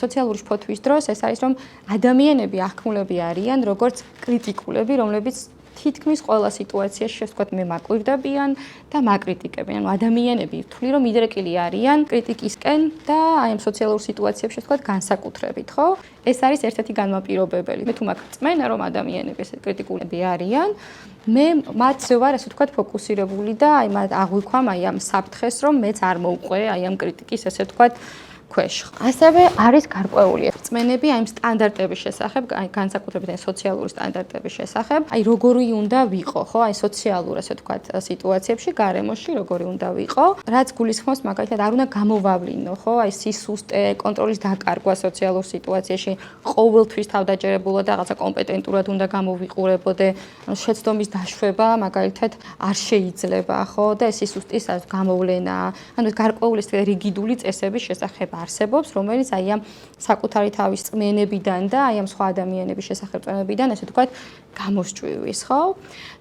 სოციალური შფოთვის დროს ეს არის რომ ადამიანები ახკმულები არიან როგორც კრიტიკულები, რომლებიც თითქმის ყველა სიტუაციაში ვთქვათ მე მაკვირდებიან და მაკრიტიკებიან. ადამიანები ვთვლი რომ მიდრეკილი არიან კრიტიკისკენ და აი ამ სოციალურ სიტუაციებში ვთქვათ განსაკუთრებით, ხო? ეს არის ერთ-ერთი განმაპირობებელი. მე თუ მაგწმენა რომ ადამიანები ესე კრიტიკულები არიან, მე მათზე ვარ ასე ვთქვათ ფოკუსირებული და აი მათ აღვიქვამ აი ამ საფრთხეს რომ მეც არ მოვყვე აი ამ კრიტიკის ესე ვთქვათ ქვეშ. ასევე არის გარკვეული რწმენები აი სტანდარტების შესახებ, აი განსაკუთრებით აი სოციალური სტანდარტების შესახებ, აი როგორი უნდა ვიყო, ხო? აი სოციალურ ასე ვთქვათ სიტუაციებში, გარემოში როგორი უნდა ვიყო, რაც გულისხმობს მაგალითად არ უნდა გამოვავლინო, ხო? აი სისუსტე, კონტროლის დაკარგვა სოციალურ სიტუაციაში, ყოველთვის თავდაჯერებულად რაღაცა კომპეტენტურად უნდა გამოვიყურებოდე, შეცდომის დაშვება მაგალითად არ შეიძლება, ხო? და ეს სისუსტის გამოვლენა, ანუ გარკვეული რიგიდული წესების შესახებ არსებობს, რომელიც აი ამ საკუთარი თავის წმენებიდან და აი ამ სხვა ადამიანების შესახებ წმენებიდან, ასე ვთქვათ, გამოსჭვივის, ხო?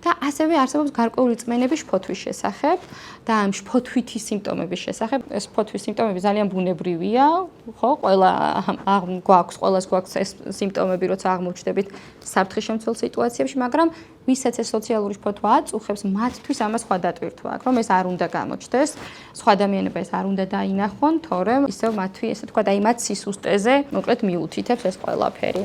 და ასევე არსებობს გარკვეული წმენები შფოთვის შესახებ და ამ შფოთვითი სიმპტომების შესახებ. ეს შფოთვის სიმპტომები ძალიან ბუნებრივია, ხო? ყველას გვაქვს ეს სიმპტომები, როცა აღმოჩნდებით საფრთხის-შემცველ სიტუაციებში, მაგრამ ვისაც ეს სოციალური შფოთვა აწუხებს, მათთვის ამას სხვა დატვირთვა აქვს, რომ ეს არ უნდა გამოჩნდეს, სხვა ადამიანები ეს არ უნდა დაინახონ, თორემ ისევ მათთვის, ესე ვთქვათ, აი მათ სისუსტეზე, მოკლედ მიუთითებს ეს ყველაფერი.